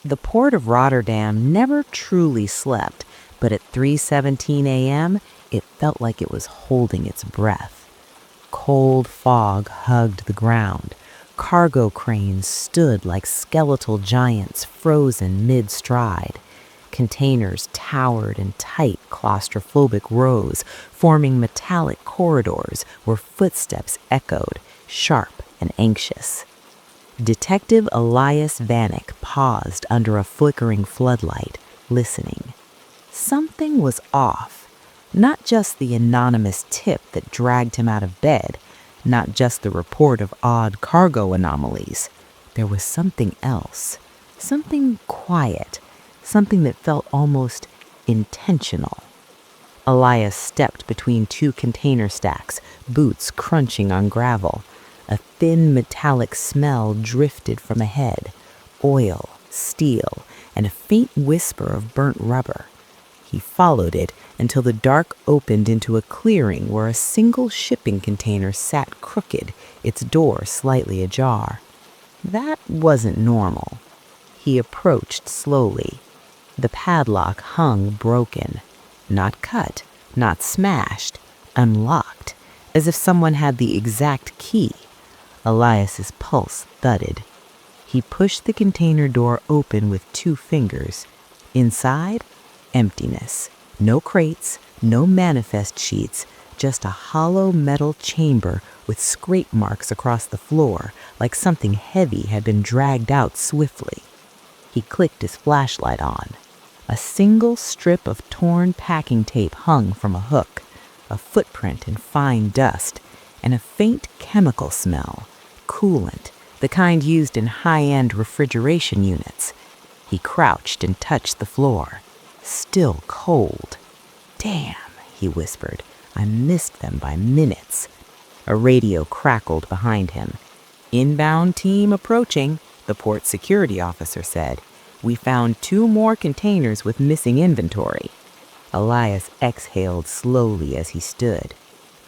The port of Rotterdam never truly slept, but at 3:17 a.m., it felt like it was holding its breath. Cold fog hugged the ground. Cargo cranes stood like skeletal giants frozen mid-stride. Containers towered in tight claustrophobic rows, forming metallic corridors where footsteps echoed, sharp and anxious. Detective Elias Vanek paused under a flickering floodlight, listening. Something was off. Not just the anonymous tip that dragged him out of bed, not just the report of odd cargo anomalies. There was something else, something quiet, something that felt almost intentional. Elias stepped between two container stacks, boots crunching on gravel. A thin metallic smell drifted from ahead, oil, steel, and a faint whisper of burnt rubber. He followed it until the dark opened into a clearing where a single shipping container sat crooked, its door slightly ajar. That wasn't normal. He approached slowly. The padlock hung broken, not cut, not smashed, unlocked, as if someone had the exact key. Elias's pulse thudded. He pushed the container door open with 2 fingers. Inside, emptiness. No crates, no manifest sheets, just a hollow metal chamber with scrape marks across the floor, like something heavy had been dragged out swiftly. He clicked his flashlight on. A single strip of torn packing tape hung from a hook, a footprint in fine dust, and a faint chemical smell, coolant, the kind used in high-end refrigeration units. He crouched and touched the floor. Still cold. "Damn," he whispered. "I missed them by minutes." A radio crackled behind him. "Inbound team approaching," the port security officer said. "We found 2 more containers with missing inventory." Elias exhaled slowly as he stood.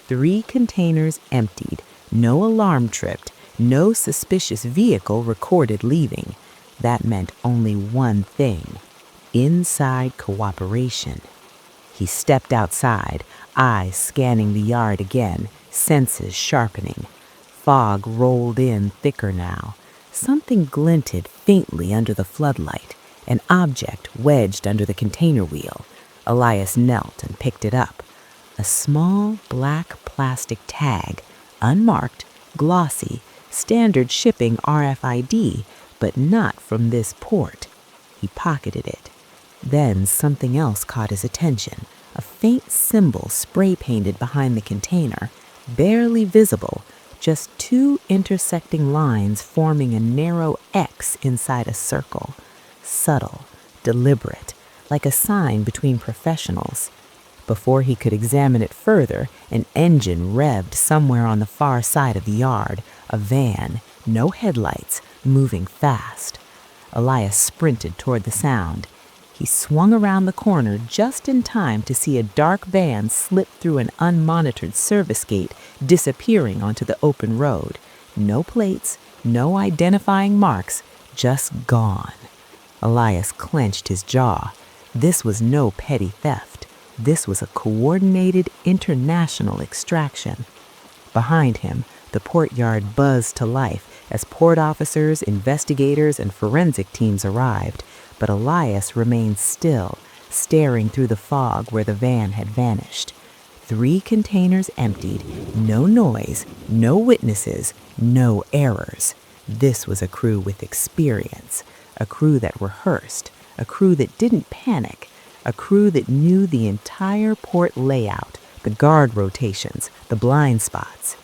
3 containers emptied, no alarm tripped, no suspicious vehicle recorded leaving. That meant only one thing: inside cooperation. He stepped outside, eyes scanning the yard again, senses sharpening. Fog rolled in thicker now. Something glinted faintly under the floodlight, an object wedged under the container wheel. Elias knelt and picked it up. A small black plastic tag, unmarked, glossy, standard shipping RFID, but not from this port. He pocketed it. Then something else caught his attention, a faint symbol spray-painted behind the container, barely visible, just 2 intersecting lines forming a narrow X inside a circle. Subtle, deliberate, like a sign between professionals. Before he could examine it further, an engine revved somewhere on the far side of the yard, a van, no headlights, moving fast. Elias sprinted toward the sound. He swung around the corner just in time to see a dark van slip through an unmonitored service gate, disappearing onto the open road. No plates, no identifying marks, just gone. Elias clenched his jaw. This was no petty theft. This was a coordinated international extraction. Behind him, the port yard buzzed to life as port officers, investigators, and forensic teams arrived, but Elias remained still, staring through the fog where the van had vanished. 3 containers emptied, no noise, no witnesses, no errors. This was a crew with experience, a crew that rehearsed, a crew that didn't panic, a crew that knew the entire port layout, the guard rotations, the blind spots.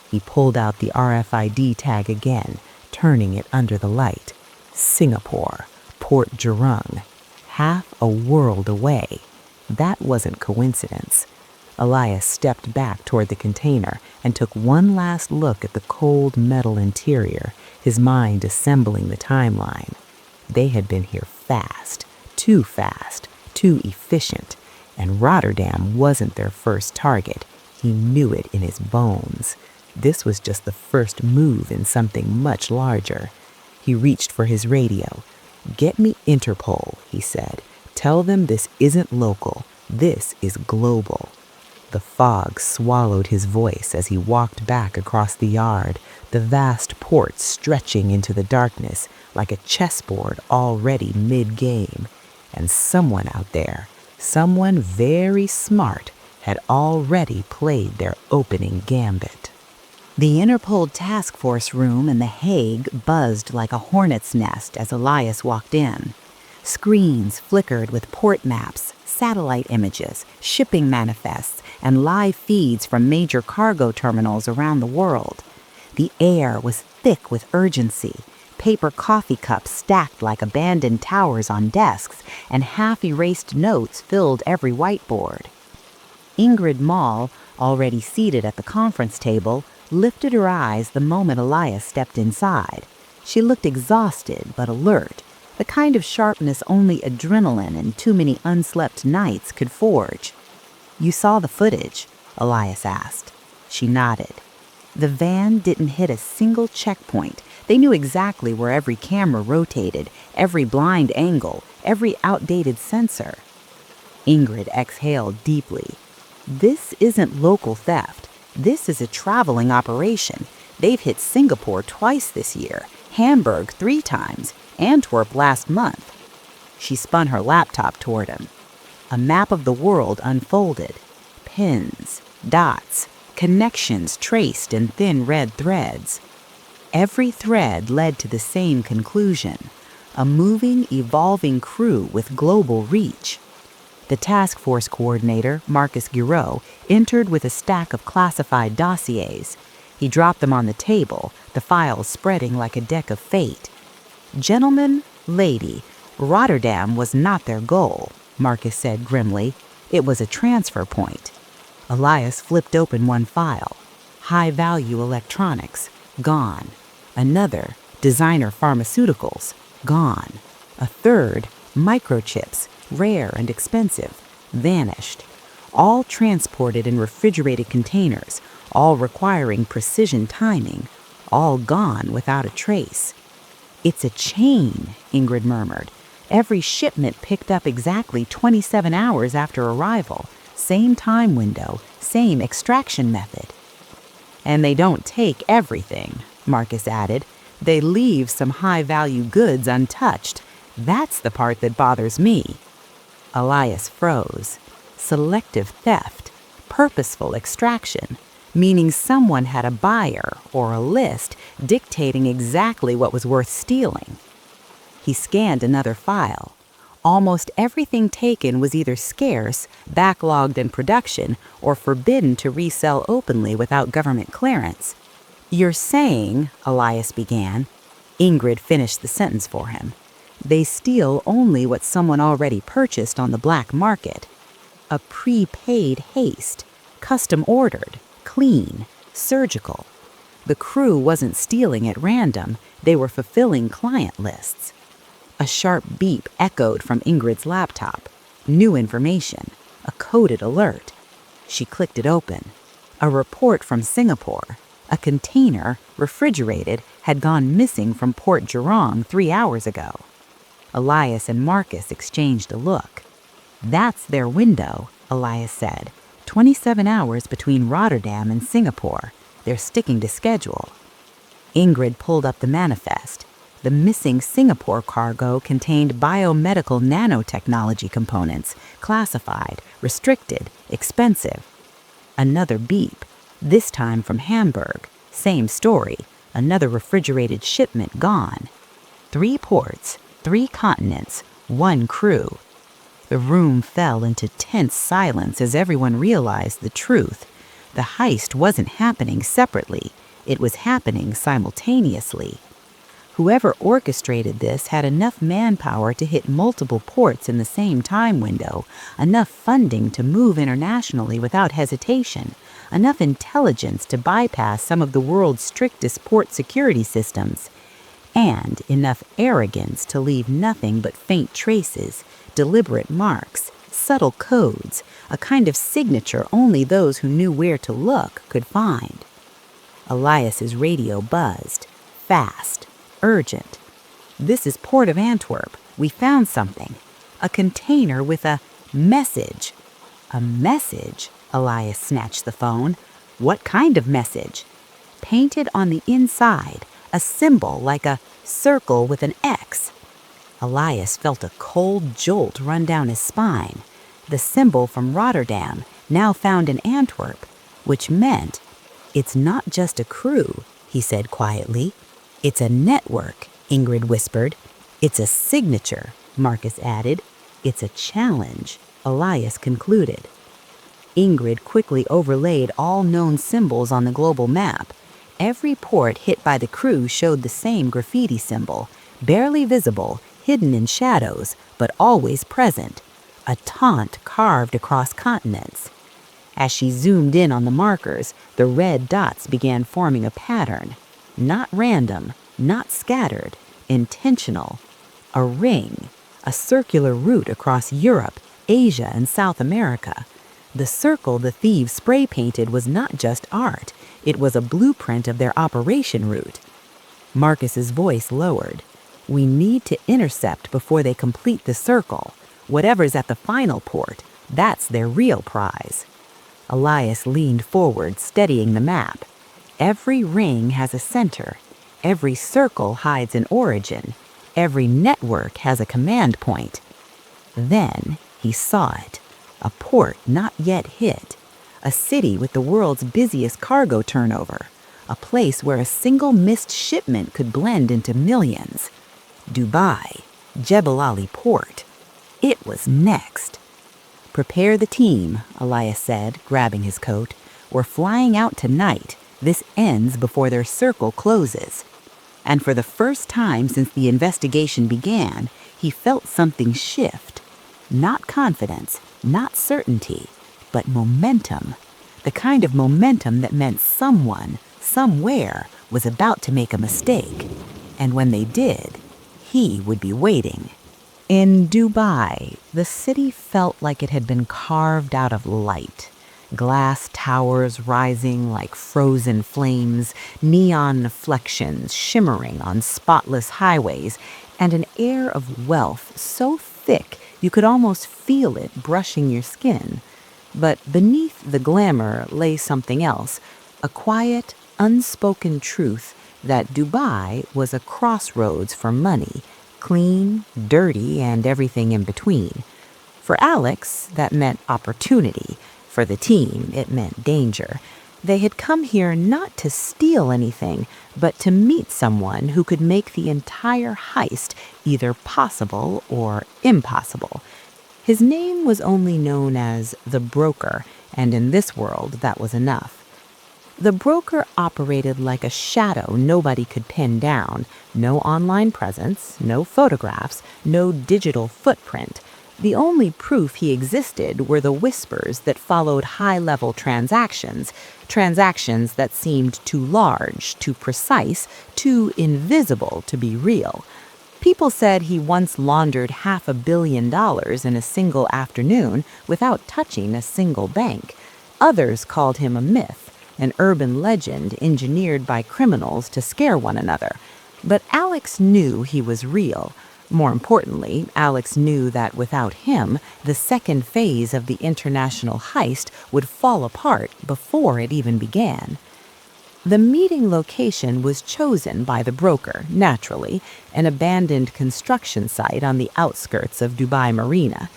He pulled out the RFID tag again, turning it under the light. Singapore, Port Jurong, half a world away. That wasn't coincidence. Elias stepped back toward the container and took one last look at the cold metal interior, his mind assembling the timeline. They had been here fast, too efficient, and Rotterdam wasn't their first target. He knew it in his bones. This was just the first move in something much larger. He reached for his radio. "Get me Interpol," he said. "Tell them this isn't local. This is global." The fog swallowed his voice as he walked back across the yard, the vast port stretching into the darkness like a chessboard already mid-game. And someone out there, someone very smart, had already played their opening gambit. The Interpol task force room in The Hague buzzed like a hornet's nest as Elias walked in. Screens flickered with port maps, satellite images, shipping manifests, and live feeds from major cargo terminals around the world. The air was thick with urgency. Paper coffee cups stacked like abandoned towers on desks, and half-erased notes filled every whiteboard. Ingrid Maul, already seated at the conference table, lifted her eyes the moment Elias stepped inside. She looked exhausted but alert, the kind of sharpness only adrenaline and too many unslept nights could forge. "You saw the footage?" Elias asked. She nodded. The van didn't hit a single checkpoint. They knew exactly where every camera rotated, every blind angle, every outdated sensor. Ingrid exhaled deeply. "This isn't local theft. This is a traveling operation. They've hit Singapore twice this year, Hamburg 3 times, Antwerp last month." She spun her laptop toward him. A map of the world unfolded. Pins, dots, connections traced in thin red threads. Every thread led to the same conclusion: a moving, evolving crew with global reach. The task force coordinator, Marcus Guiraud, entered with a stack of classified dossiers. He dropped them on the table, the files spreading like a deck of fate. "Gentlemen, lady, Rotterdam was not their goal," Marcus said grimly. "It was a transfer point." Elias flipped open one file. High-value electronics, gone. Another, designer pharmaceuticals, gone. A third, microchips, rare and expensive, vanished. All transported in refrigerated containers, all requiring precision timing, all gone without a trace. "It's a chain," Ingrid murmured. "Every shipment picked up exactly 27 hours after arrival. Same time window, same extraction method." "And they don't take everything," Marcus added. "They leave some high-value goods untouched. That's the part that bothers me." Elias froze. Selective theft, purposeful extraction, meaning someone had a buyer or a list dictating exactly what was worth stealing. He scanned another file. Almost everything taken was either scarce, backlogged in production, or forbidden to resell openly without government clearance. "You're saying," Elias began. Ingrid finished the sentence for him. "They steal only what someone already purchased on the black market. A prepaid Heist, custom ordered, clean, surgical. The crew wasn't stealing at random, they were fulfilling client lists." A sharp beep echoed from Ingrid's laptop. New information, a coded alert. She clicked it open. A report from Singapore. A container, refrigerated, had gone missing from Port Jurong 3 hours ago. Elias and Marcus exchanged a look. "That's their window," Elias said. 27 hours between Rotterdam and Singapore. They're sticking to schedule." Ingrid pulled up the manifest. The missing Singapore cargo contained biomedical nanotechnology components, classified, restricted, expensive. Another beep, this time from Hamburg. Same story, another refrigerated shipment gone. 3 ports, 3 continents, 1 crew. The room fell into tense silence as everyone realized the truth. The heist wasn't happening separately. It was happening simultaneously. Whoever orchestrated this had enough manpower to hit multiple ports in the same time window, enough funding to move internationally without hesitation, enough intelligence to bypass some of the world's strictest port security systems, and enough arrogance to leave nothing but faint traces, deliberate marks, subtle codes, a kind of signature only those who knew where to look could find. Elias's radio buzzed, fast, urgent. This is Port of Antwerp. We found something. A container with a message." "A message?" Elias snatched the phone. "What kind of message?" "Painted on the inside, a symbol like a circle with an X." Elias felt a cold jolt run down his spine. The symbol from Rotterdam, now found in Antwerp, which meant, "It's not just a crew," he said quietly. "It's a network," Ingrid whispered. "It's a signature," Marcus added. "It's a challenge," Elias concluded. Ingrid quickly overlaid all known symbols on the global map. Every port hit by the crew showed the same graffiti symbol, barely visible, hidden in shadows, but always present. A taunt carved across continents. As she zoomed in on the markers, the red dots began forming a pattern. Not random, not scattered, intentional. A ring, a circular route across Europe, Asia, and South America. The circle the thieves spray painted was not just art, it was a blueprint of their operation route. Marcus's voice lowered. "We need to intercept before they complete the circle. Whatever's at the final port, that's their real prize." Elias leaned forward, steadying the map. Every ring has a center. Every circle hides an origin. Every network has a command point. Then he saw it. A port not yet hit. A city with the world's busiest cargo turnover. A place where a single missed shipment could blend into millions. Dubai, Jebel Ali Port. It was next. "Prepare the team," Elias said, grabbing his coat. "We're flying out tonight. This ends before their circle closes." And for the first time since the investigation began, he felt something shift. Not confidence, not certainty, but momentum. The kind of momentum that meant someone, somewhere, was about to make a mistake. And when they did, he would be waiting. In Dubai, the city felt like it had been carved out of light. Glass towers rising like frozen flames, neon reflections shimmering on spotless highways, and an air of wealth so thick you could almost feel it brushing your skin. But beneath the glamour lay something else, a quiet, unspoken truth that Dubai was a crossroads for money, clean, dirty, and everything in between. For Alex, that meant opportunity. For the team, it meant danger. They had come here not to steal anything, but to meet someone who could make the entire heist either possible or impossible. His name was only known as the Broker, and in this world, that was enough. The broker operated like a shadow nobody could pin down. No online presence, no photographs, no digital footprint. The only proof he existed were the whispers that followed high-level transactions, transactions that seemed too large, too precise, too invisible to be real. People said he once laundered $500 million in a single afternoon without touching a single bank. Others called him a myth, an urban legend engineered by criminals to scare one another. But Alex knew he was real. More importantly, Alex knew that without him, the second phase of the international heist would fall apart before it even began. The meeting location was chosen by the broker, naturally, an abandoned construction site on the outskirts of Dubai Marina.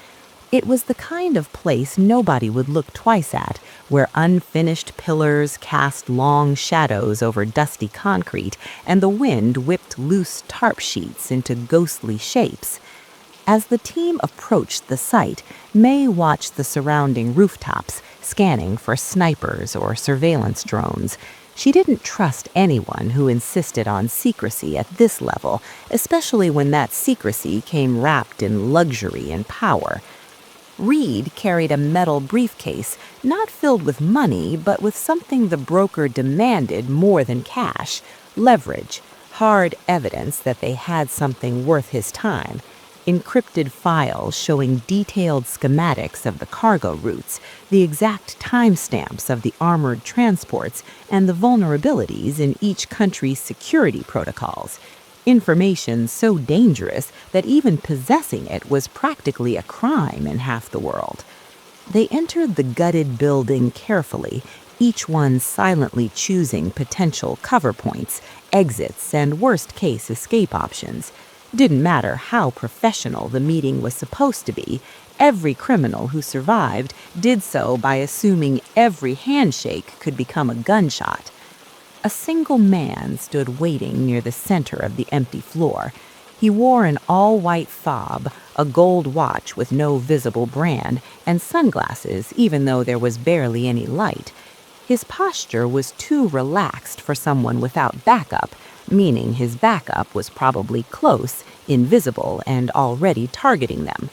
It was the kind of place nobody would look twice at, where unfinished pillars cast long shadows over dusty concrete and the wind whipped loose tarp sheets into ghostly shapes. As the team approached the site, May watched the surrounding rooftops, scanning for snipers or surveillance drones. She didn't trust anyone who insisted on secrecy at this level, especially when that secrecy came wrapped in luxury and power. Reed carried a metal briefcase, not filled with money, but with something the broker demanded more than cash: leverage, hard evidence that they had something worth his time, encrypted files showing detailed schematics of the cargo routes, the exact timestamps of the armored transports, and the vulnerabilities in each country's security protocols. information so dangerous that even possessing it was practically a crime in half the world. They entered the gutted building carefully, each one silently choosing potential cover points, exits, and worst-case escape options. Didn't matter how professional the meeting was supposed to be, every criminal who survived did so by assuming every handshake could become a gunshot. A single man stood waiting near the center of the empty floor. He wore an all-white fob, a gold watch with no visible brand, and sunglasses even though there was barely any light. His posture was too relaxed for someone without backup, meaning his backup was probably close, invisible, and already targeting them.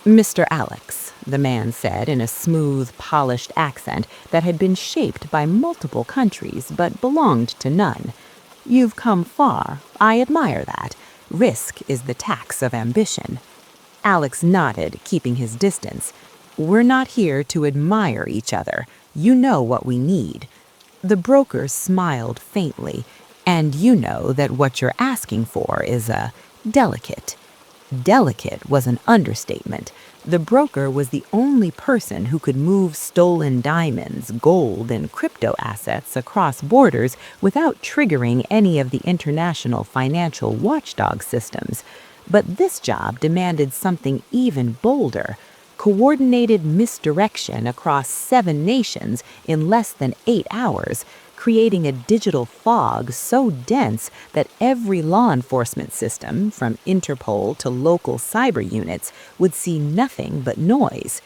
"Mr. Alex," the man said in a smooth, polished accent that had been shaped by multiple countries but belonged to none. "You've come far. I admire that. Risk is the tax of ambition." Alex nodded, keeping his distance. "We're not here to admire each other. You know what we need." The broker smiled faintly. "And you know that what you're asking for is delicate." Delicate was an understatement. The broker was the only person who could move stolen diamonds, gold, and crypto assets across borders without triggering any of the international financial watchdog systems. But this job demanded something even bolder: coordinated misdirection across 7 nations in less than 8 hours, creating a digital fog so dense that every law enforcement system, from Interpol to local cyber units, would see nothing but noise.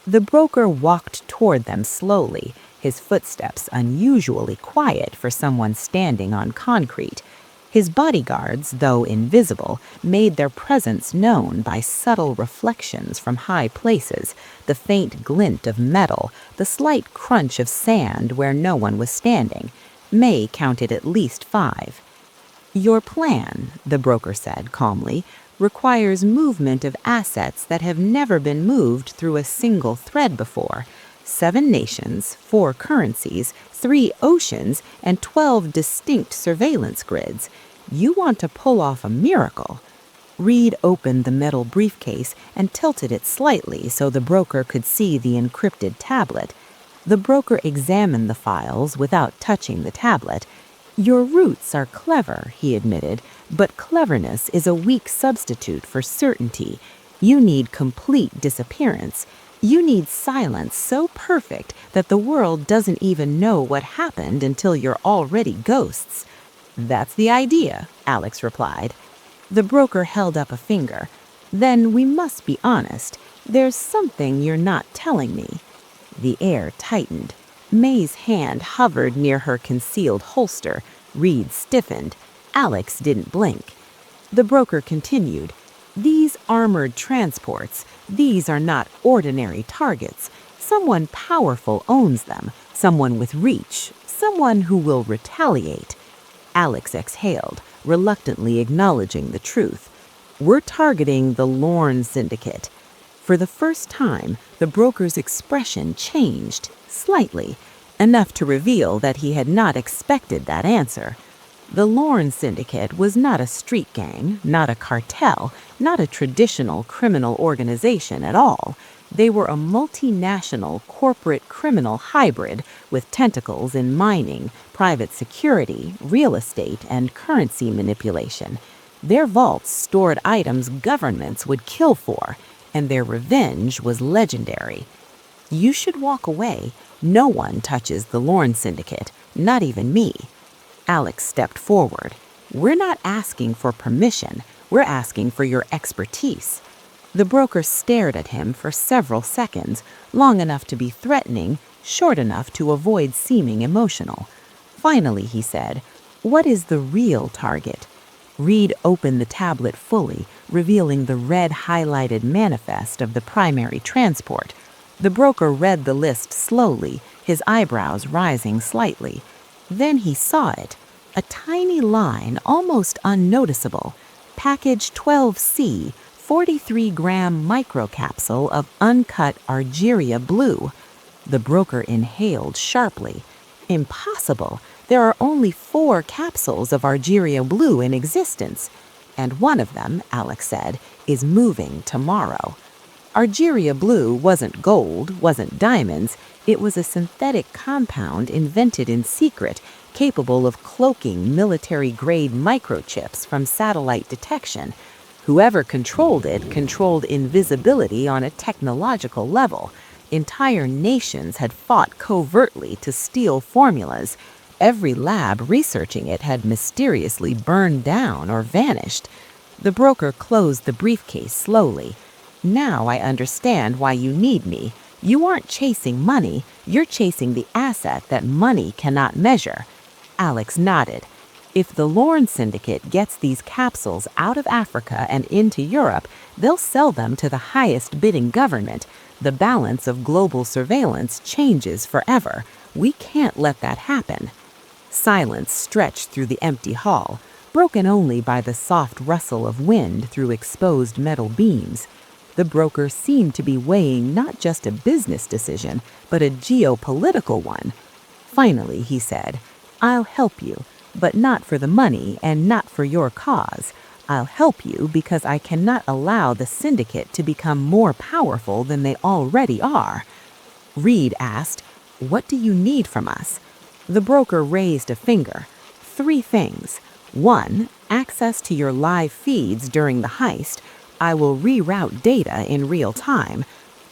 The broker walked toward them slowly, his footsteps unusually quiet for someone standing on concrete. His bodyguards, though invisible, made their presence known by subtle reflections from high places, the faint glint of metal, the slight crunch of sand where no one was standing. May counted at least 5. "Your plan," the broker said calmly, "requires movement of assets that have never been moved through a single thread before. 7 nations, 4 currencies, 3 oceans, and 12 distinct surveillance grids. You want to pull off a miracle." Reed opened the metal briefcase and tilted it slightly so the broker could see the encrypted tablet. The broker examined the files without touching the tablet. "Your roots are clever," he admitted, "but cleverness is a weak substitute for certainty. You need complete disappearance. You need silence so perfect that the world doesn't even know what happened until you're already ghosts." "That's the idea," Alex replied. The broker held up a finger. "Then we must be honest. There's something you're not telling me." The air tightened. May's hand hovered near her concealed holster. Reed stiffened. Alex didn't blink. The broker continued. "These armored transports, these are not ordinary targets. Someone powerful owns them, someone with reach, someone who will retaliate." Alex exhaled, reluctantly acknowledging the truth. "We're targeting the Lorne Syndicate." For the first time, the broker's expression changed, slightly, enough to reveal that he had not expected that answer. The Lorne Syndicate was not a street gang, not a cartel, not a traditional criminal organization at all. They were a multinational corporate criminal hybrid with tentacles in mining, private security, real estate, and currency manipulation. Their vaults stored items governments would kill for, and their revenge was legendary. "You should walk away. No one touches the Lorne Syndicate, not even me." Alex stepped forward. "We're not asking for permission. We're asking for your expertise." The broker stared at him for several seconds, long enough to be threatening, short enough to avoid seeming emotional. Finally, he said, "What is the real target?" Reed opened the tablet fully, revealing the red highlighted manifest of the primary transport. The broker read the list slowly, his eyebrows rising slightly. Then he saw it, a tiny line almost unnoticeable. Package 12C, 43-gram microcapsule of uncut Argeria blue. The broker inhaled sharply. Impossible. There are only 4 capsules of Argeria Blue in existence, and one of them, Alex said, is moving tomorrow. Argeria Blue wasn't gold, wasn't diamonds. It was a synthetic compound invented in secret, capable of cloaking military-grade microchips from satellite detection. Whoever controlled it controlled invisibility on a technological level. Entire nations had fought covertly to steal formulas. Every lab researching it had mysteriously burned down or vanished. The broker closed the briefcase slowly. Now I understand why you need me. You aren't chasing money, you're chasing the asset that money cannot measure. Alex nodded. If the Lorne Syndicate gets these capsules out of Africa and into Europe, they'll sell them to the highest bidding government. The balance of global surveillance changes forever. We can't let that happen. Silence stretched through the empty hall, broken only by the soft rustle of wind through exposed metal beams. The broker seemed to be weighing not just a business decision, but a geopolitical one. Finally, he said, "I'll help you, but not for the money and not for your cause. I'll help you because I cannot allow the syndicate to become more powerful than they already are." Reed asked, "What do you need from us?" The broker raised a finger. 3 things. 1, access to your live feeds during the heist. I will reroute data in real time.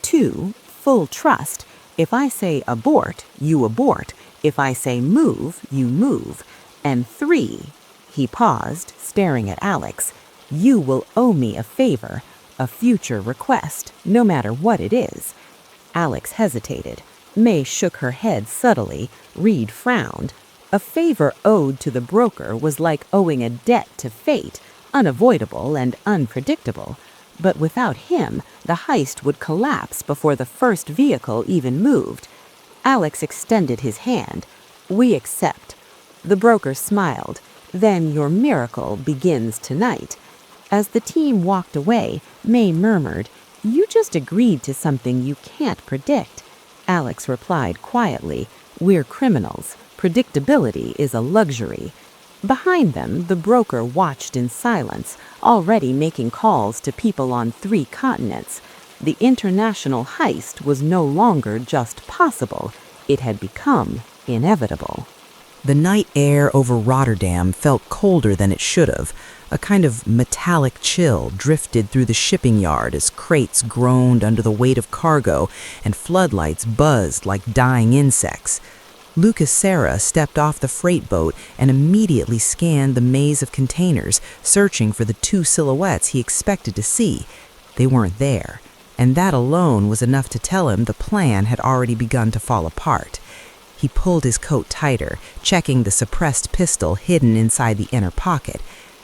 2, full trust. If I say abort, you abort. If I say move, you move. And 3, he paused, staring at Alex, you will owe me a favor, a future request, no matter what it is. Alex hesitated. May shook her head subtly. Reed frowned. A favor owed to the broker was like owing a debt to fate, unavoidable and unpredictable. But without him, the heist would collapse before the first vehicle even moved. Alex extended his hand. We accept. The broker smiled. Then your miracle begins tonight. As the team walked away, May murmured, You just agreed to something you can't predict. Alex replied quietly, We're criminals. Predictability is a luxury. Behind them, the broker watched in silence, already making calls to people on 3 continents. The international heist was no longer just possible. It had become inevitable. The night air over Rotterdam felt colder than it should have. A kind of metallic chill drifted through the shipping yard as crates groaned under the weight of cargo and floodlights buzzed like dying insects. Lucas Serra stepped off the freight boat and immediately scanned the maze of containers, searching for the 2 silhouettes he expected to see. They weren't there, and that alone was enough to tell him the plan had already begun to fall apart. He pulled his coat tighter, checking the suppressed pistol hidden inside the inner pocket.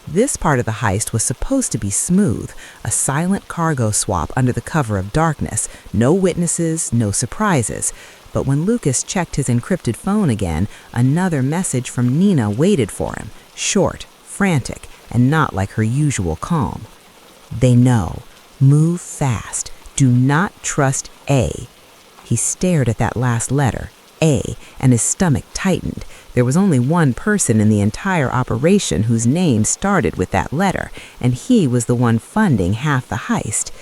This part of the heist was supposed to be smooth, a silent cargo swap under the cover of darkness, no witnesses, no surprises. But when Lucas checked his encrypted phone again, another message from Nina waited for him, short, frantic, and not like her usual calm. They know. Move fast. Do not trust A. He stared at that last letter, A, and his stomach tightened. There was only one person in the entire operation whose name started with that letter, and he was the one funding half the heist.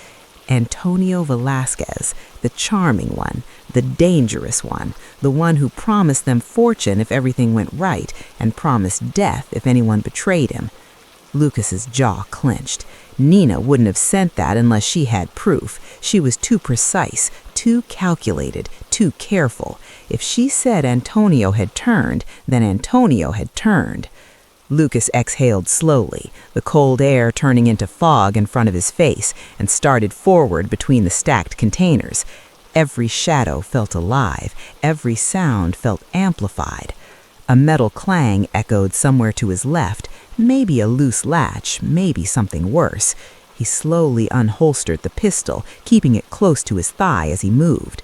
Antonio Velasquez, the charming one, the dangerous one, the one who promised them fortune if everything went right and promised death if anyone betrayed him. Lucas's jaw clenched. Nina wouldn't have sent that unless she had proof. She was too precise, too calculated, too careful. If she said Antonio had turned, then Antonio had turned. Lucas exhaled slowly, the cold air turning into fog in front of his face, and started forward between the stacked containers. Every shadow felt alive, every sound felt amplified. A metal clang echoed somewhere to his left, maybe a loose latch, maybe something worse. He slowly unholstered the pistol, keeping it close to his thigh as he moved.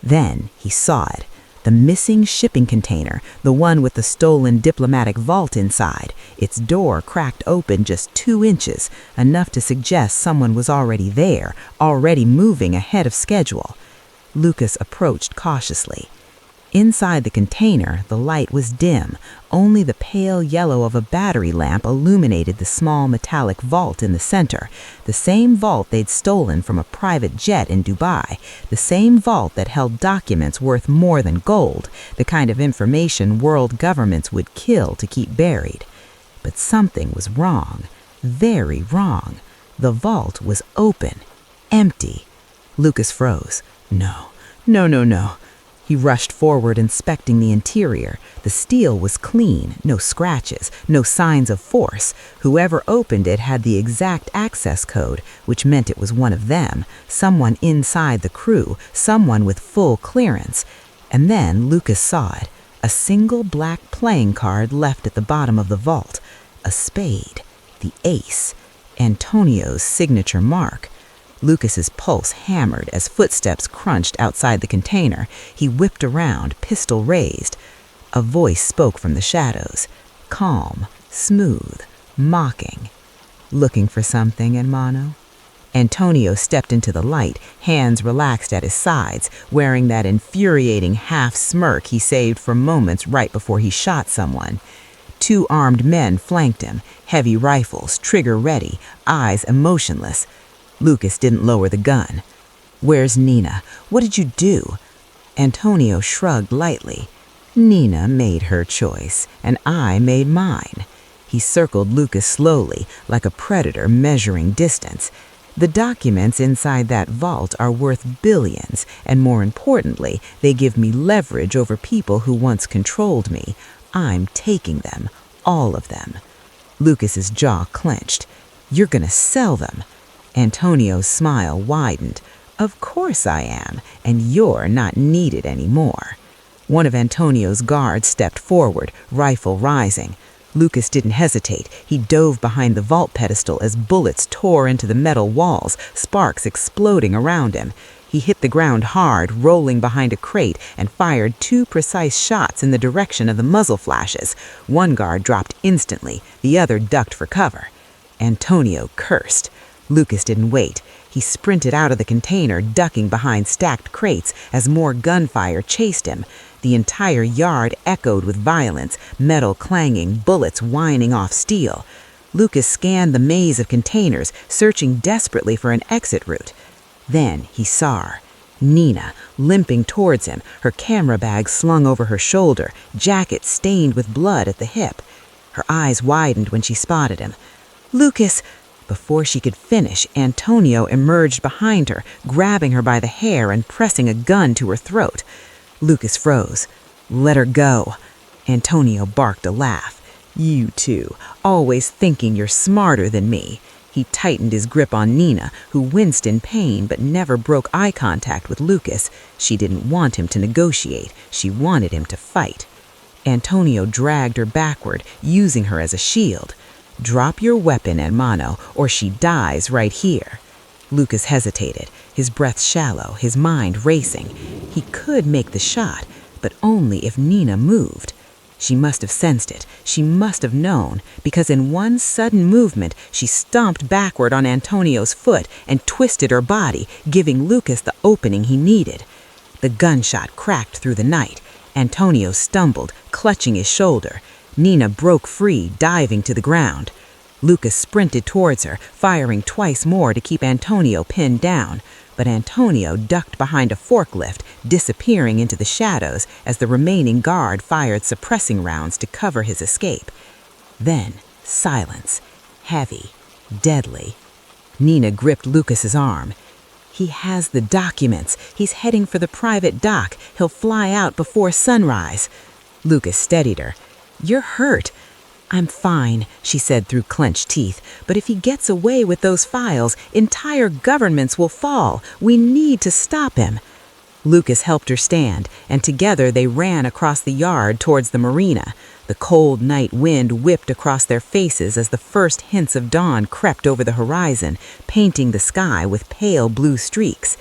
Then he saw it. The missing shipping container, the one with the stolen diplomatic vault inside, its door cracked open just 2 inches, enough to suggest someone was already there, already moving ahead of schedule. Lucas approached cautiously. Inside the container, the light was dim. Only the pale yellow of a battery lamp illuminated the small metallic vault in the center, the same vault they'd stolen from a private jet in Dubai, the same vault that held documents worth more than gold, the kind of information world governments would kill to keep buried. But something was wrong, very wrong. The vault was open, empty. Lucas froze. No. He rushed forward, inspecting the interior. The steel was clean, no scratches, no signs of force. Whoever opened it had the exact access code, which meant it was one of them, someone inside the crew, someone with full clearance. And then Lucas saw it, a single black playing card left at the bottom of the vault. A spade, the ace, Antonio's signature mark. Lucas's pulse hammered as footsteps crunched outside the container. He whipped around, pistol raised. A voice spoke from the shadows, calm, smooth, mocking. "Looking for something, hermano?" Antonio stepped into the light, hands relaxed at his sides, wearing that infuriating half smirk he saved for moments right before he shot someone. 2 armed men flanked him, heavy rifles, trigger ready, eyes emotionless. Lucas didn't lower the gun. "Where's Nina? What did you do?" Antonio shrugged lightly. "Nina made her choice, and I made mine." He circled Lucas slowly, like a predator measuring distance. "The documents inside that vault are worth billions, and more importantly, they give me leverage over people who once controlled me. I'm taking them, all of them." Lucas's jaw clenched. "You're gonna sell them." Antonio's smile widened. "Of course I am, and you're not needed anymore." One of Antonio's guards stepped forward, rifle rising. Lucas didn't hesitate. He dove behind the vault pedestal as bullets tore into the metal walls, sparks exploding around him. He hit the ground hard, rolling behind a crate, and fired 2 precise shots in the direction of the muzzle flashes. One guard dropped instantly, the other ducked for cover. Antonio cursed. Lucas didn't wait. He sprinted out of the container, ducking behind stacked crates as more gunfire chased him. The entire yard echoed with violence, metal clanging, bullets whining off steel. Lucas scanned the maze of containers, searching desperately for an exit route. Then he saw her. Nina, limping towards him, her camera bag slung over her shoulder, jacket stained with blood at the hip. Her eyes widened when she spotted him. "Lucas!" Before she could finish, Antonio emerged behind her, grabbing her by the hair and pressing a gun to her throat. Lucas froze. "Let her go." Antonio barked a laugh. "You two, always thinking you're smarter than me." He tightened his grip on Nina, who winced in pain but never broke eye contact with Lucas. She didn't want him to negotiate. She wanted him to fight. Antonio dragged her backward, using her as a shield. "Drop your weapon, hermano, or she dies right here." Lucas hesitated, his breath shallow, his mind racing. He could make the shot, but only if Nina moved. She must have sensed it. She must have known, because in one sudden movement, she stomped backward on Antonio's foot and twisted her body, giving Lucas the opening he needed. The gunshot cracked through the night. Antonio stumbled, clutching his shoulder. Nina broke free, diving to the ground. Lucas sprinted towards her, firing twice more to keep Antonio pinned down. But Antonio ducked behind a forklift, disappearing into the shadows as the remaining guard fired suppressing rounds to cover his escape. Then, silence. Heavy, deadly. Nina gripped Lucas's arm. "He has the documents. He's heading for the private dock. He'll fly out before sunrise." Lucas steadied her. "You're hurt." "I'm fine," she said through clenched teeth. "But if he gets away with those files, entire governments will fall. We need to stop him." Lucas helped her stand, and together they ran across the yard towards the marina. The cold night wind whipped across their faces as the first hints of dawn crept over the horizon, painting the sky with pale blue streaks.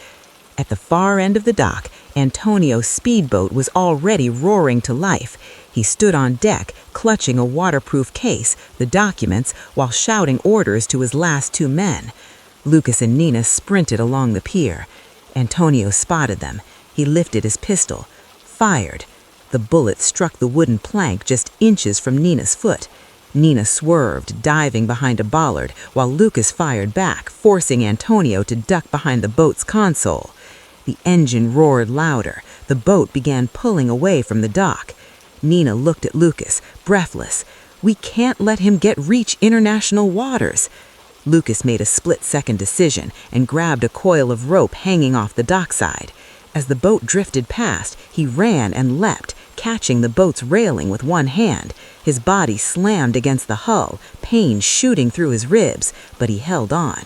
At the far end of the dock, Antonio's speedboat was already roaring to life. He stood on deck, clutching a waterproof case, the documents, while shouting orders to his last 2 men. Lucas and Nina sprinted along the pier. Antonio spotted them. He lifted his pistol, fired. The bullet struck the wooden plank just inches from Nina's foot. Nina swerved, diving behind a bollard, while Lucas fired back, forcing Antonio to duck behind the boat's console. The engine roared louder. The boat began pulling away from the dock. Nina looked at Lucas, breathless. "We can't let him reach international waters." Lucas made a split-second decision and grabbed a coil of rope hanging off the dockside. As the boat drifted past, he ran and leapt, catching the boat's railing with one hand. His body slammed against the hull, pain shooting through his ribs, but he held on.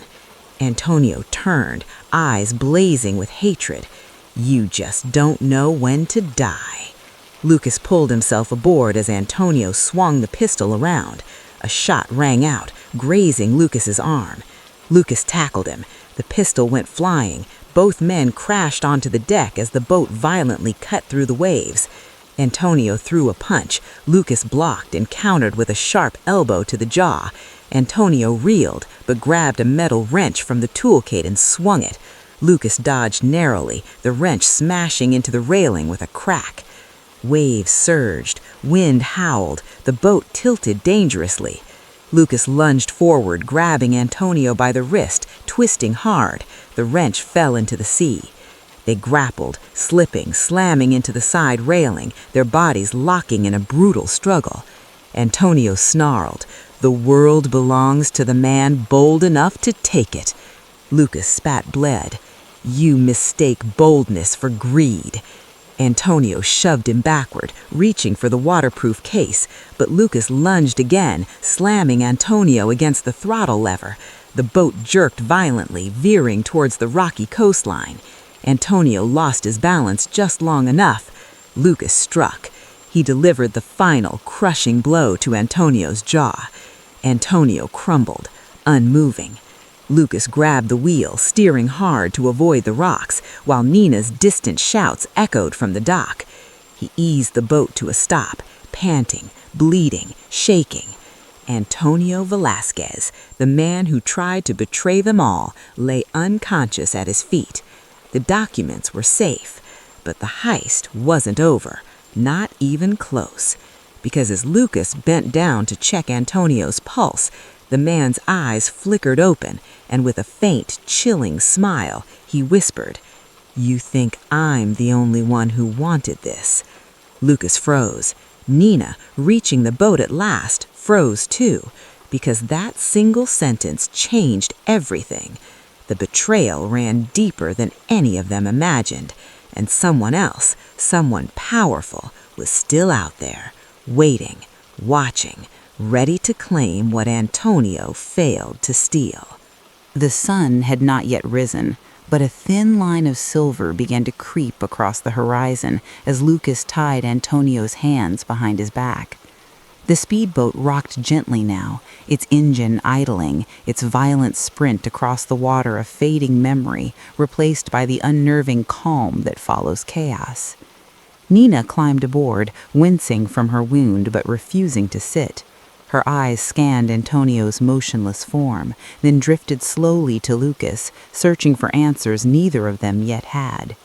Antonio turned, eyes blazing with hatred. "You just don't know when to die." Lucas pulled himself aboard as Antonio swung the pistol around. A shot rang out, grazing Lucas's arm. Lucas tackled him. The pistol went flying. Both men crashed onto the deck as the boat violently cut through the waves. Antonio threw a punch. Lucas blocked and countered with a sharp elbow to the jaw. Antonio reeled, but grabbed a metal wrench from the toolkit and swung it. Lucas dodged narrowly, the wrench smashing into the railing with a crack. Waves surged, wind howled, the boat tilted dangerously. Lucas lunged forward, grabbing Antonio by the wrist, twisting hard. The wrench fell into the sea. They grappled, slipping, slamming into the side railing, their bodies locking in a brutal struggle. Antonio snarled, "The world belongs to the man bold enough to take it." Lucas spat blood. "You mistake boldness for greed." Antonio shoved him backward, reaching for the waterproof case, but Lucas lunged again, slamming Antonio against the throttle lever. The boat jerked violently, veering towards the rocky coastline. Antonio lost his balance just long enough. Lucas struck. He delivered the final, crushing blow to Antonio's jaw. Antonio crumbled, unmoving. Lucas grabbed the wheel, steering hard to avoid the rocks, while Nina's distant shouts echoed from the dock. He eased the boat to a stop, panting, bleeding, shaking. Antonio Velasquez, the man who tried to betray them all, lay unconscious at his feet. The documents were safe, but the heist wasn't over, not even close. Because as Lucas bent down to check Antonio's pulse, the man's eyes flickered open, and with a faint, chilling smile, he whispered, "You think I'm the only one who wanted this?" Lucas froze. Nina, reaching the boat at last, froze too, because that single sentence changed everything. The betrayal ran deeper than any of them imagined, and someone else, someone powerful, was still out there, waiting, watching, ready to claim what Antonio failed to steal. The sun had not yet risen, but a thin line of silver began to creep across the horizon as Lucas tied Antonio's hands behind his back. The speedboat rocked gently now, its engine idling, its violent sprint across the water a fading memory, replaced by the unnerving calm that follows chaos. Nina climbed aboard, wincing from her wound but refusing to sit. Her eyes scanned Antonio's motionless form, then drifted slowly to Lucas, searching for answers neither of them yet had.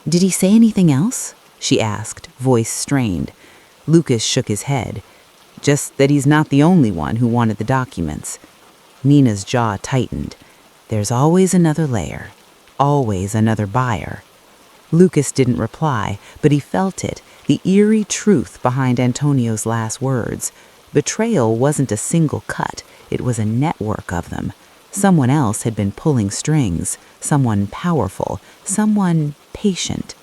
"Did he say anything else?" she asked, voice strained. Lucas shook his head. "Just that he's not the only one who wanted the documents." Nina's jaw tightened. "There's always another layer, always another buyer." Lucas didn't reply, but he felt it, the eerie truth behind Antonio's last words. Betrayal wasn't a single cut, it was a network of them. Someone else had been pulling strings, someone powerful, someone patient.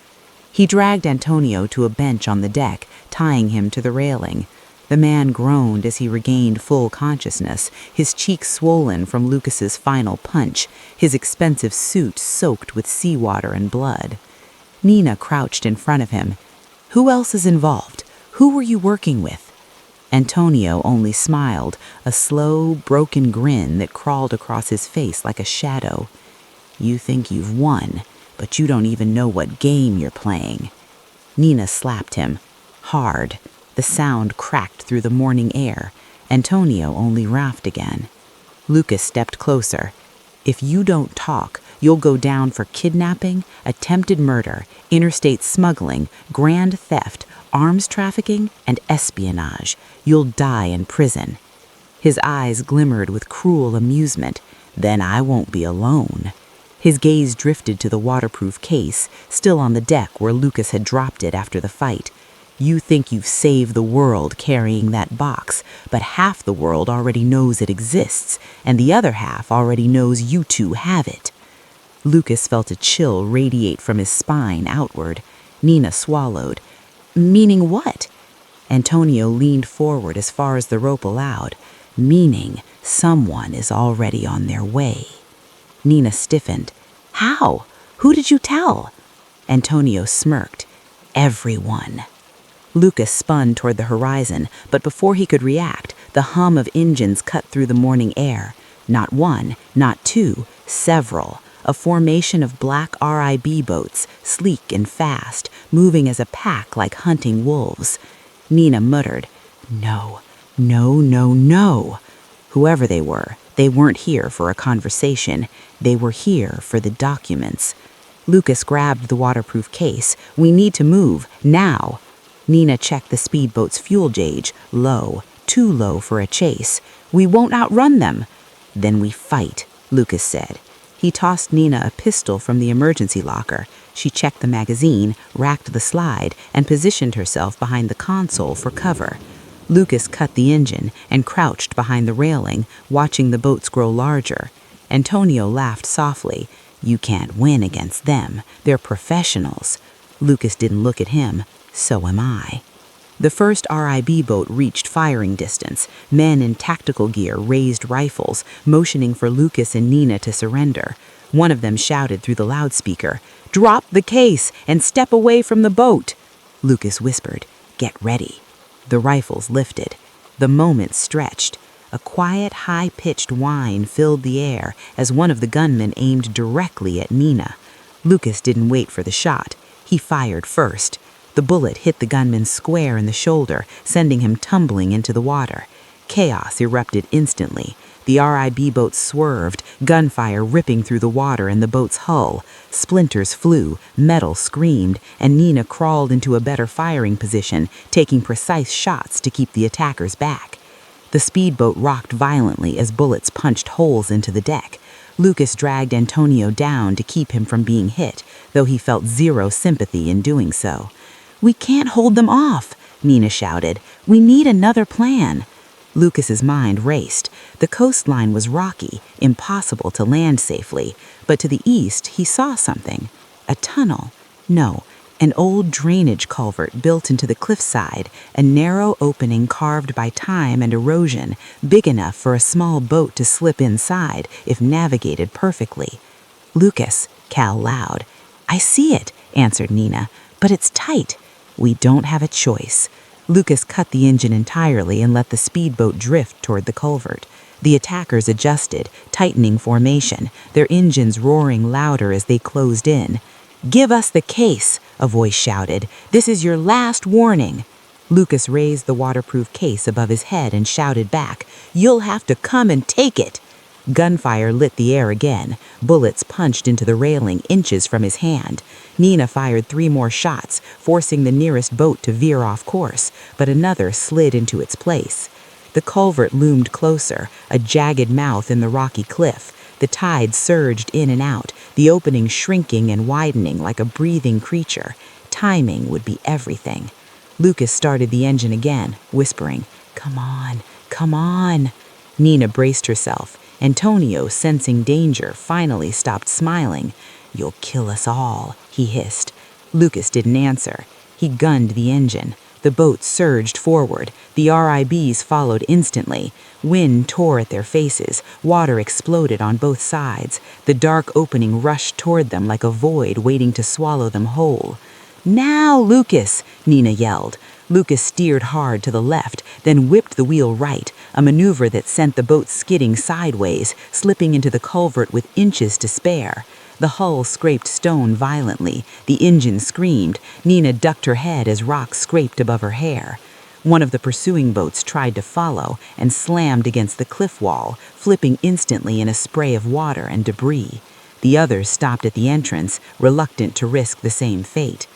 He dragged Antonio to a bench on the deck, tying him to the railing. The man groaned as he regained full consciousness, his cheeks swollen from Lucas's final punch, his expensive suit soaked with seawater and blood. Nina crouched in front of him. "Who else is involved? Who were you working with?" Antonio only smiled, a slow, broken grin that crawled across his face like a shadow. "You think you've won, but you don't even know what game you're playing." Nina slapped him, hard. The sound cracked through the morning air. Antonio only laughed again. Lucas stepped closer. "If you don't talk, you'll go down for kidnapping, attempted murder, interstate smuggling, grand theft, Arms trafficking and espionage. You'll die in prison." His eyes glimmered with cruel amusement. "Then I won't be alone." His gaze drifted to the waterproof case, still on the deck where Lucas had dropped it after the fight. "You think you've saved the world carrying that box, but half the world already knows it exists, and the other half already knows you two have it." Lucas felt a chill radiate from his spine outward. Nina swallowed. "Meaning what?" Antonio leaned forward as far as the rope allowed. "Meaning someone is already on their way." Nina stiffened. "How? Who did you tell?" Antonio smirked. "Everyone." Lucas spun toward the horizon, but before he could react, the hum of engines cut through the morning air. Not one, not two, several. A formation of black RIB boats, sleek and fast, moving as a pack like hunting wolves. Nina muttered, "No, no, no, no." Whoever they weren't here for a conversation. They were here for the documents. Lucas grabbed the waterproof case. "We need to move, now." Nina checked the speedboat's fuel gauge, low, too low for a chase. "We won't outrun them." "Then we fight," Lucas said. He tossed Nina a pistol from the emergency locker. She checked the magazine, racked the slide, and positioned herself behind the console for cover. Lucas cut the engine and crouched behind the railing, watching the boats grow larger. Antonio laughed softly. "You can't win against them. They're professionals." Lucas didn't look at him. "So am I." The first RIB boat reached firing distance. Men in tactical gear raised rifles, motioning for Lucas and Nina to surrender. One of them shouted through the loudspeaker, "Drop the case and step away from the boat." Lucas whispered, "Get ready." The rifles lifted. The moment stretched. A quiet, high-pitched whine filled the air as one of the gunmen aimed directly at Nina. Lucas didn't wait for the shot. He fired first. The bullet hit the gunman square in the shoulder, sending him tumbling into the water. Chaos erupted instantly. The RIB boat swerved, gunfire ripping through the water in the boat's hull. Splinters flew, metal screamed, and Nina crawled into a better firing position, taking precise shots to keep the attackers back. The speedboat rocked violently as bullets punched holes into the deck. Lucas dragged Antonio down to keep him from being hit, though he felt zero sympathy in doing so. "We can't hold them off," Nina shouted. "We need another plan." Lucas's mind raced. The coastline was rocky, impossible to land safely, but to the east he saw something. A tunnel. No, an old drainage culvert built into the cliffside, a narrow opening carved by time and erosion, big enough for a small boat to slip inside if navigated perfectly. "Lucas," Cal loud. "I see it," answered Nina, "but it's tight. We don't have a choice." Lucas cut the engine entirely and let the speedboat drift toward the culvert. The attackers adjusted, tightening formation, their engines roaring louder as they closed in. "Give us the case," a voice shouted. "This is your last warning." Lucas raised the waterproof case above his head and shouted back, "You'll have to come and take it." Gunfire lit the air again. Bullets punched into the railing inches from his hand. Nina fired 3 more shots, forcing the nearest boat to veer off course, but another slid into its place. The culvert loomed closer, a jagged mouth in the rocky cliff. The tide surged in and out, the opening shrinking and widening like a breathing creature. Timing would be everything. Lucas started the engine again, whispering, "Come on, come on." Nina braced herself. Antonio, sensing danger, finally stopped smiling. "You'll kill us all," he hissed. Lucas didn't answer. He gunned the engine. The boat surged forward. The RIBs followed instantly. Wind tore at their faces. Water exploded on both sides. The dark opening rushed toward them like a void waiting to swallow them whole. "Now, Lucas!" Nina yelled. Lucas steered hard to the left, then whipped the wheel right, a maneuver that sent the boat skidding sideways, slipping into the culvert with inches to spare. The hull scraped stone violently. The engine screamed. Nina ducked her head as rocks scraped above her hair. One of the pursuing boats tried to follow and slammed against the cliff wall, flipping instantly in a spray of water and debris. The others stopped at the entrance, reluctant to risk the same fate.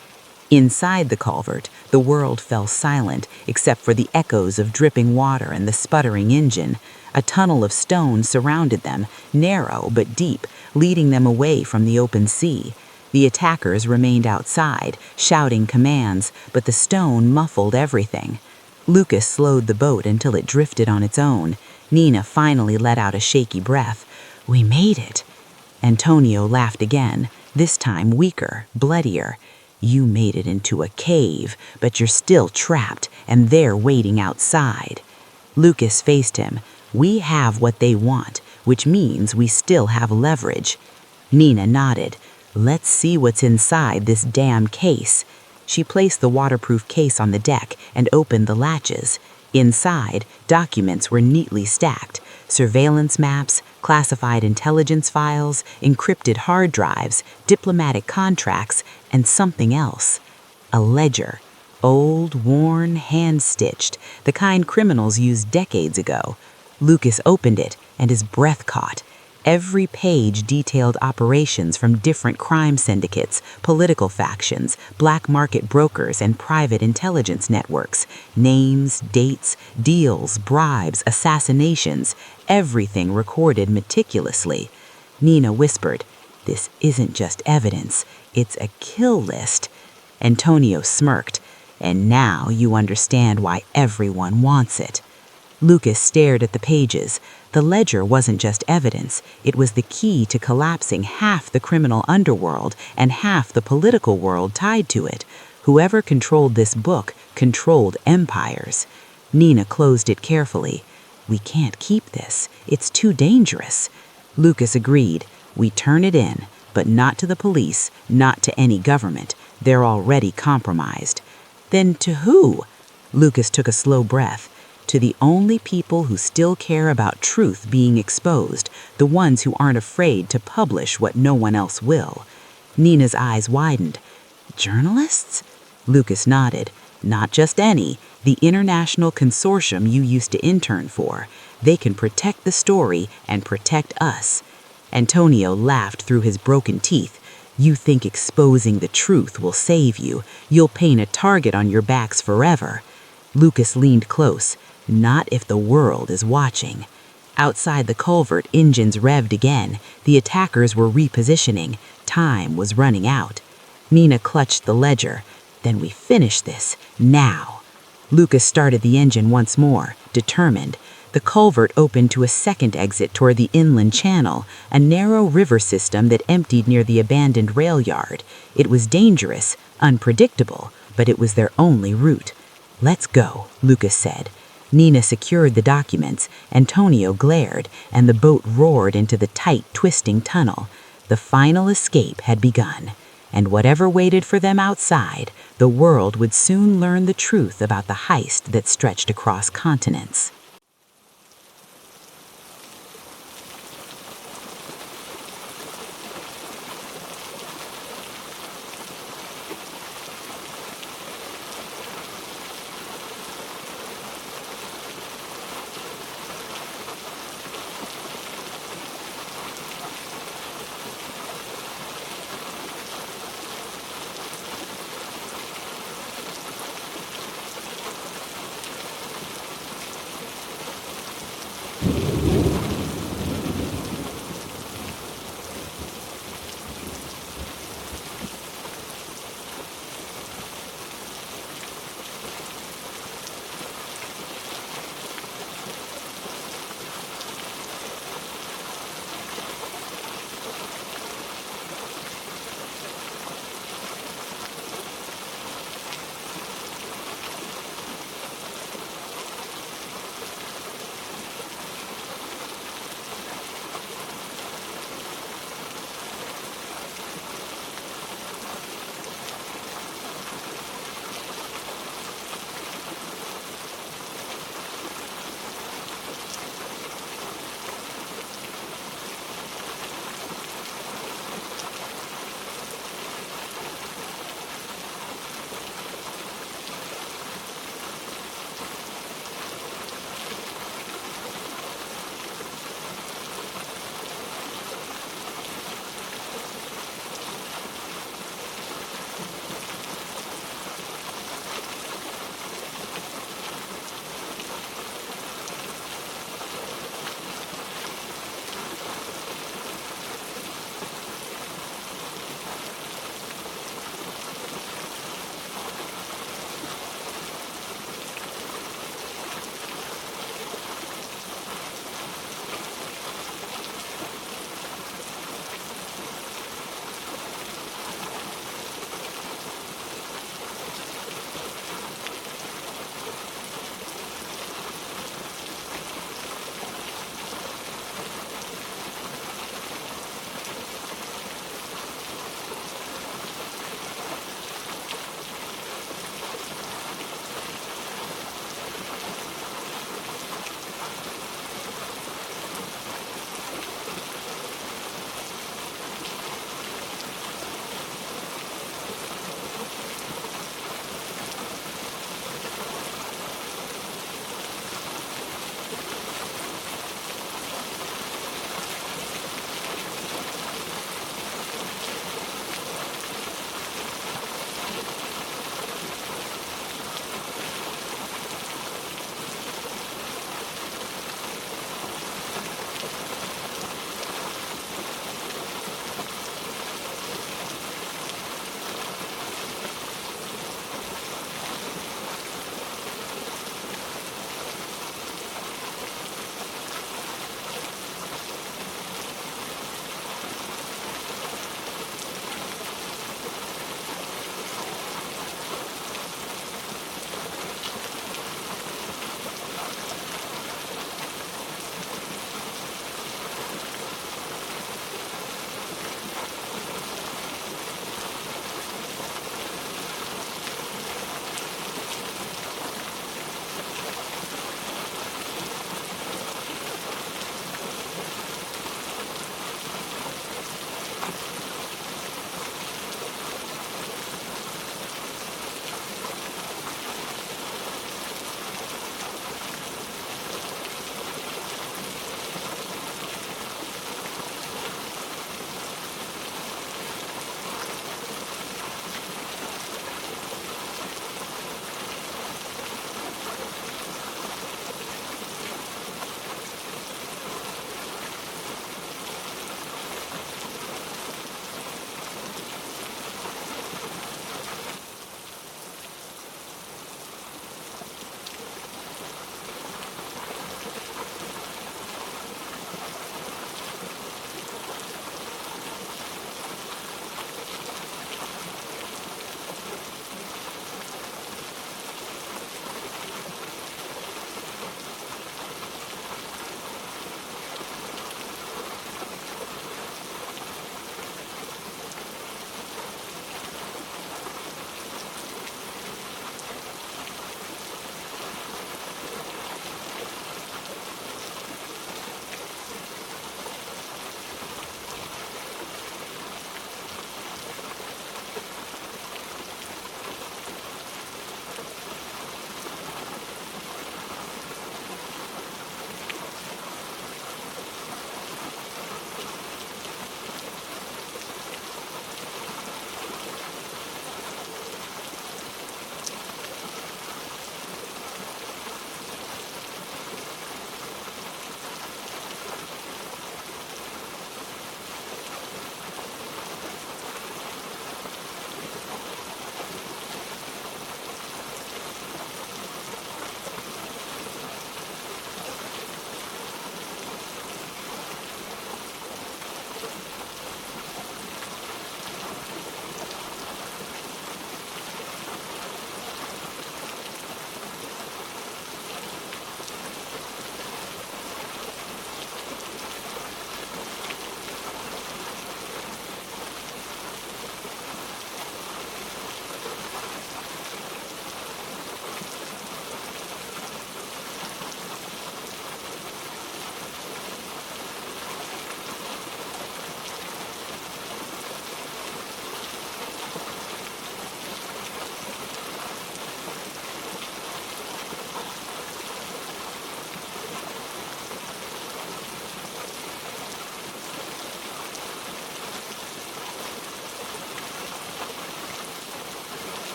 Inside the culvert, The world fell silent except for the echoes of dripping water and the sputtering engine. A tunnel of stone surrounded them, narrow but deep, leading them away from the open sea. The attackers remained outside, shouting commands, but the stone muffled everything. Lucas slowed the boat until it drifted on its own. Nina finally let out a shaky breath. "We made it." Antonio laughed again, this time weaker, bloodier. "You made it into a cave, but you're still trapped, and they're waiting outside." Lucas faced him. "We have what they want, which means we still have leverage." Nina nodded. "Let's see what's inside this damn case." She placed the waterproof case on the deck and opened the latches. Inside, documents were neatly stacked. Surveillance maps, classified intelligence files, encrypted hard drives, diplomatic contracts, and something else. A ledger. Old, worn, hand-stitched, the kind criminals used decades ago. Lucas opened it, and his breath caught. Every page detailed operations from different crime syndicates, political factions, black market brokers, and private intelligence networks. Names, dates, deals, bribes, assassinations, everything recorded meticulously. Nina whispered, "This isn't just evidence, it's a kill list." Antonio smirked, "And now you understand why everyone wants it." Lucas stared at the pages. The ledger wasn't just evidence, it was the key to collapsing half the criminal underworld and half the political world tied to it. Whoever controlled this book controlled empires. Nina closed it carefully. "We can't keep this. It's too dangerous." Lucas agreed. "We turn it in, but not to the police, not to any government. They're already compromised." "Then to who?" Lucas took a slow breath. "To the only people who still care about truth being exposed, the ones who aren't afraid to publish what no one else will." Nina's eyes widened. "Journalists?" Lucas nodded. "Not just any. The international consortium you used to intern for. They can protect the story and protect us." Antonio laughed through his broken teeth. "You think exposing the truth will save you. You'll paint a target on your backs forever." Lucas leaned close. "Not if the world is watching." Outside the culvert, engines revved again. The attackers were repositioning. Time was running out. Nina clutched the ledger. "Then we finish this, now." Lucas started the engine once more, determined. The culvert opened to a second exit toward the inland channel, a narrow river system that emptied near the abandoned rail yard. It was dangerous, unpredictable, but it was their only route. "Let's go," Lucas said. Nina secured the documents, Antonio glared, and the boat roared into the tight, twisting tunnel. The final escape had begun, and whatever waited for them outside, the world would soon learn the truth about the heist that stretched across continents.